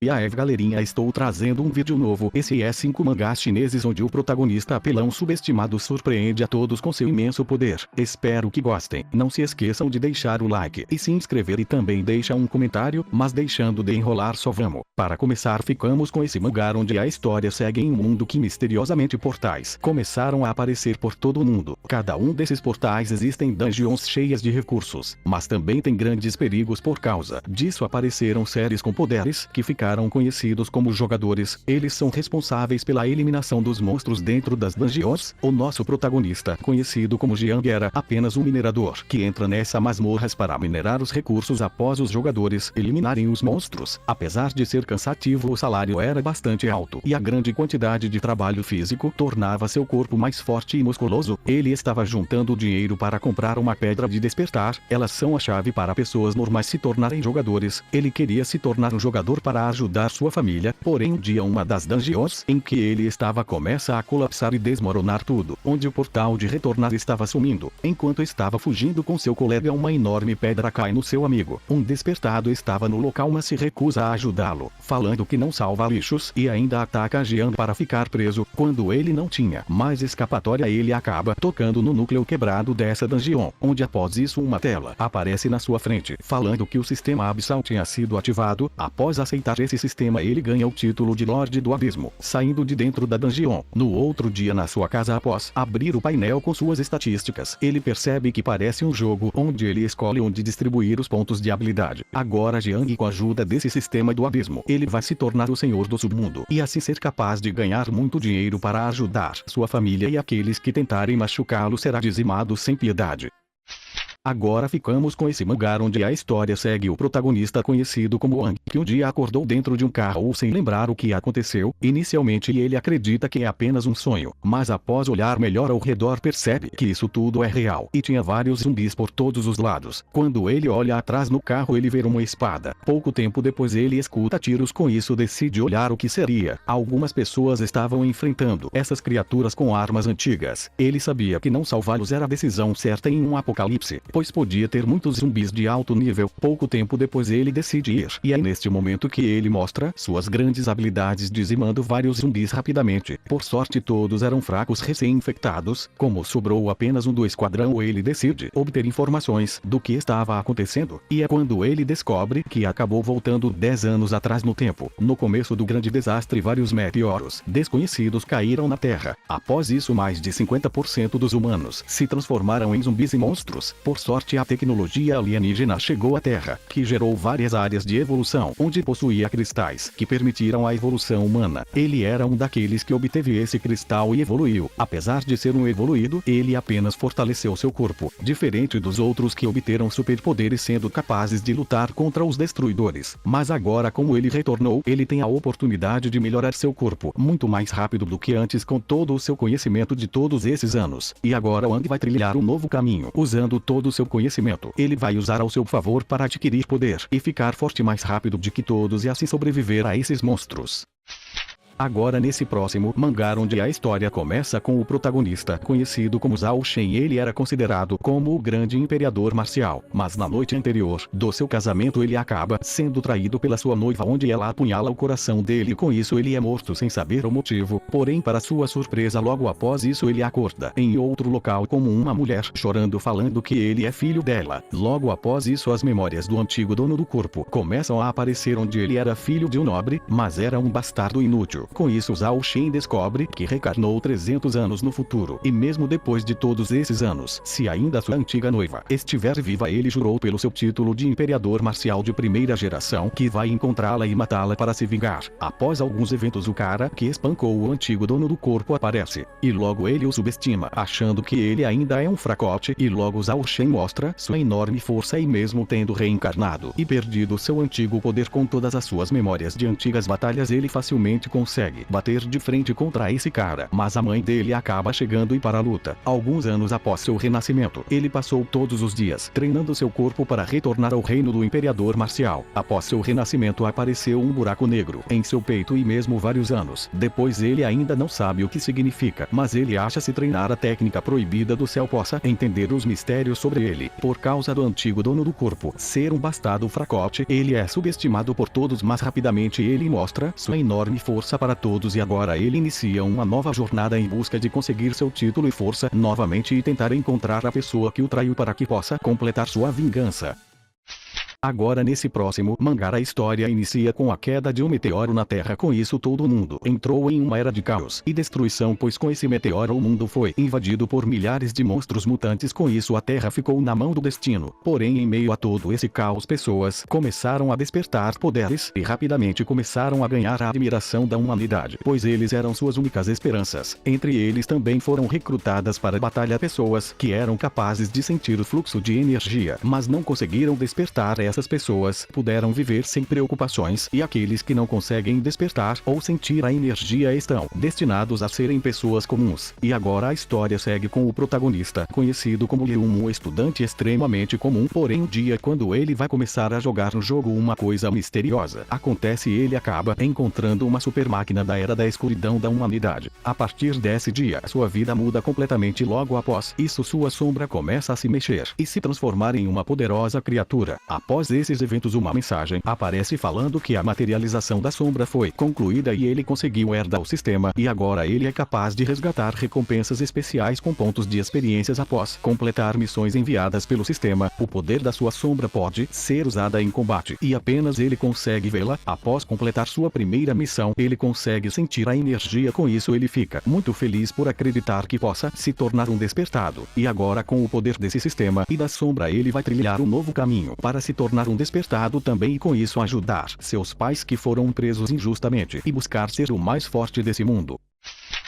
E aí galerinha, estou trazendo um vídeo novo. Esse é 5 mangás chineses onde o protagonista apelão subestimado surpreende a todos com seu imenso poder. Espero que gostem. Não se esqueçam de deixar o like e se inscrever e também deixa um comentário, mas deixando de enrolar só vamos. Para começar ficamos com esse mangá onde a história segue em um mundo que misteriosamente portais começaram a aparecer por todo o mundo. Cada um desses portais existem dungeons cheias de recursos, mas também tem grandes perigos. Por causa disso apareceram seres com poderes que ficaram conhecidos como jogadores. Eles são responsáveis pela eliminação dos monstros dentro das dungeons. O nosso protagonista, conhecido como Jiang, era apenas um minerador que entra nessa masmorras para minerar os recursos após os jogadores eliminarem os monstros. Apesar de ser cansativo, o salário era bastante alto e a grande quantidade de trabalho físico tornava seu corpo mais forte e musculoso. Ele estava juntando dinheiro para comprar uma pedra de despertar. Elas são a chave para pessoas normais se tornarem jogadores. Ele queria se tornar um jogador para ajudar sua família, porém um dia uma das dungeons em que ele estava começa a colapsar e desmoronar tudo, onde o portal de retornar estava sumindo. Enquanto estava fugindo com seu colega, uma enorme pedra cai no seu amigo. Um despertado estava no local mas se recusa a ajudá-lo, falando que não salva lixos e ainda ataca Jiang para ficar preso. Quando ele não tinha mais escapatória, ele acaba tocando no núcleo quebrado dessa dungeon, onde após isso uma tela aparece na sua frente, falando que o sistema abissal tinha sido ativado. Após aceitar esse sistema, ele ganha o título de Lorde do Abismo, saindo de dentro da dungeon. No outro dia, na sua casa, após abrir o painel com suas estatísticas, ele percebe que parece um jogo onde ele escolhe onde distribuir os pontos de habilidade. Agora Jiang, com a ajuda desse sistema do abismo, ele vai se tornar o senhor do submundo e assim ser capaz de ganhar muito dinheiro para ajudar sua família, e aqueles que tentarem machucá-lo será dizimado sem piedade. Agora ficamos com esse mangá onde a história segue o protagonista conhecido como Wang, que um dia acordou dentro de um carro sem lembrar o que aconteceu. Inicialmente ele acredita que é apenas um sonho, mas após olhar melhor ao redor percebe que isso tudo é real e tinha vários zumbis por todos os lados. Quando ele olha atrás no carro, ele vê uma espada. Pouco tempo depois ele escuta tiros, com isso decide olhar o que seria. Algumas pessoas estavam enfrentando essas criaturas com armas antigas. Ele sabia que não salvá-los era a decisão certa em um apocalipse, pois podia ter muitos zumbis de alto nível. Pouco tempo depois ele decide ir, e é neste momento que ele mostra suas grandes habilidades, dizimando vários zumbis rapidamente. Por sorte todos eram fracos recém-infectados. Como sobrou apenas um do esquadrão, ele decide obter informações do que estava acontecendo, e é quando ele descobre que acabou voltando 10 anos atrás no tempo. No começo do grande desastre, vários meteoros desconhecidos caíram na Terra. Após isso, mais de 50% dos humanos se transformaram em zumbis e monstros. Por sorte, a tecnologia alienígena chegou à Terra, que gerou várias áreas de evolução, onde possuía cristais que permitiram a evolução humana. Ele era um daqueles que obteve esse cristal e evoluiu. Apesar de ser um evoluído, ele apenas fortaleceu seu corpo, diferente dos outros que obteram superpoderes sendo capazes de lutar contra os destruidores. Mas agora, como ele retornou, ele tem a oportunidade de melhorar seu corpo muito mais rápido do que antes, com todo o seu conhecimento de todos esses anos. E agora Wang vai trilhar um novo caminho, usando todo o seu conhecimento. Ele vai usar ao seu favor para adquirir poder e ficar forte mais rápido de que todos e assim sobreviver a esses monstros. Agora nesse próximo mangá onde a história começa com o protagonista conhecido como Zhao Shen. Ele era considerado como o grande imperador marcial, mas na noite anterior do seu casamento ele acaba sendo traído pela sua noiva, onde ela apunhala o coração dele. Com isso ele é morto sem saber o motivo, porém para sua surpresa logo após isso ele acorda em outro local como uma mulher chorando, falando que ele é filho dela. Logo após isso as memórias do antigo dono do corpo começam a aparecer, onde ele era filho de um nobre, mas era um bastardo inútil. Com isso Zhao Shen descobre que reencarnou 300 anos no futuro, e mesmo depois de todos esses anos, se ainda sua antiga noiva estiver viva, ele jurou pelo seu título de imperador marcial de primeira geração que vai encontrá-la e matá-la para se vingar. Após alguns eventos, o cara que espancou o antigo dono do corpo aparece, e logo ele o subestima, achando que ele ainda é um fracote, e logo Zhao Shen mostra sua enorme força, e mesmo tendo reencarnado e perdido seu antigo poder com todas as suas memórias de antigas batalhas, ele facilmente consegue consegue bater de frente contra esse cara, mas a mãe dele acaba chegando e para a luta. Alguns anos após seu renascimento, ele passou todos os dias treinando seu corpo para retornar ao reino do Imperador Marcial. Após seu renascimento apareceu um buraco negro em seu peito e mesmo vários anos depois ele ainda não sabe o que significa, mas ele acha se treinar a técnica proibida do céu possa entender os mistérios sobre ele. Por causa do antigo dono do corpo ser um bastardo fracote, ele é subestimado por todos, mas rapidamente ele mostra sua enorme força para todos e agora ele inicia uma nova jornada em busca de conseguir seu título e força novamente e tentar encontrar a pessoa que o traiu para que possa completar sua vingança. Agora nesse próximo mangá a história inicia com a queda de um meteoro na Terra. Com isso todo mundo entrou em uma era de caos e destruição, pois com esse meteoro o mundo foi invadido por milhares de monstros mutantes. Com isso a Terra ficou na mão do destino. Porém em meio a todo esse caos pessoas começaram a despertar poderes e rapidamente começaram a ganhar a admiração da humanidade, pois eles eram suas únicas esperanças. Entre eles também foram recrutadas para a batalha pessoas que eram capazes de sentir o fluxo de energia, mas não conseguiram despertar. Essas pessoas puderam viver sem preocupações e aqueles que não conseguem despertar ou sentir a energia estão destinados a serem pessoas comuns. E agora a história segue com o protagonista, conhecido como Leum, um estudante extremamente comum. Porém um dia quando ele vai começar a jogar no jogo uma coisa misteriosa acontece e ele acaba encontrando uma super máquina da era da escuridão da humanidade. A partir desse dia sua vida muda completamente. Logo após isso sua sombra começa a se mexer e se transformar em uma poderosa criatura. Após esses eventos uma mensagem aparece falando que a materialização da sombra foi concluída e ele conseguiu herdar o sistema e agora ele é capaz de resgatar recompensas especiais com pontos de experiências após completar missões enviadas pelo sistema. O poder da sua sombra pode ser usada em combate e apenas ele consegue vê-la. Após completar sua primeira missão ele consegue sentir a energia. Com isso ele fica muito feliz por acreditar que possa se tornar um despertado e agora com o poder desse sistema e da sombra ele vai trilhar um novo caminho para se tornar um despertado também e com isso ajudar seus pais que foram presos injustamente e buscar ser o mais forte desse mundo.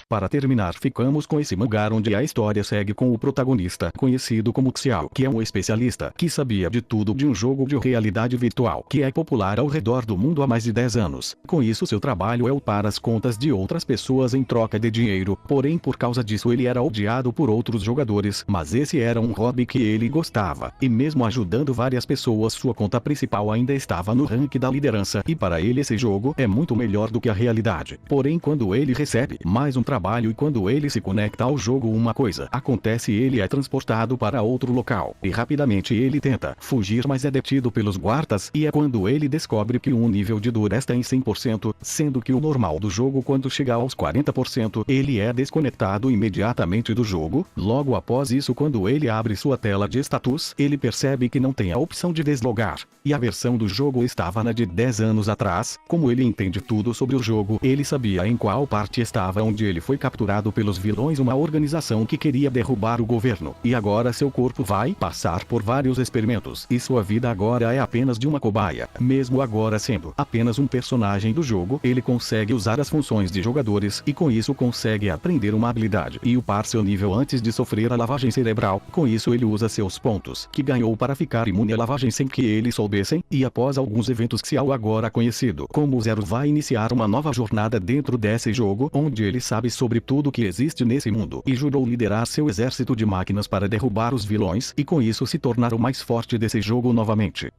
Para terminar ficamos com esse mangá onde a história segue com o protagonista conhecido como Xiao, que é um especialista que sabia de tudo de um jogo de realidade virtual que é popular ao redor do mundo há mais de 10 anos. Com isso seu trabalho é upar as contas de outras pessoas em troca de dinheiro, porém por causa disso ele era odiado por outros jogadores, mas esse era um hobby que ele gostava, e mesmo ajudando várias pessoas sua conta principal ainda estava no ranking da liderança e para ele esse jogo é muito melhor do que a realidade. Porém quando ele recebe mais um trabalho e quando ele se conecta ao jogo uma coisa acontece e ele é transportado para outro local e rapidamente ele tenta fugir, mas é detido pelos guardas e é quando ele descobre que um nível de dor está em 100%, sendo que o normal do jogo quando chega aos 40% ele é desconectado imediatamente do jogo. Logo após isso quando ele abre sua tela de status ele percebe que não tem a opção de deslogar e a versão do jogo estava na de 10 anos atrás. Como ele entende tudo sobre o jogo ele sabia em qual parte estava onde ele foi capturado pelos vilões, uma organização que queria derrubar o governo, e agora seu corpo vai passar por vários experimentos e sua vida agora é apenas de uma cobaia. Mesmo agora sendo apenas um personagem do jogo ele consegue usar as funções de jogadores e com isso consegue aprender uma habilidade e upar seu nível antes de sofrer a lavagem cerebral. Com isso ele usa seus pontos que ganhou para ficar imune à lavagem sem que eles soubessem e após alguns eventos Xiao, agora conhecido como Zero, vai iniciar uma nova jornada dentro desse jogo onde ele sabe sobre tudo que existe nesse mundo e jurou liderar seu exército de máquinas para derrubar os vilões e com isso se tornar o mais forte desse jogo novamente.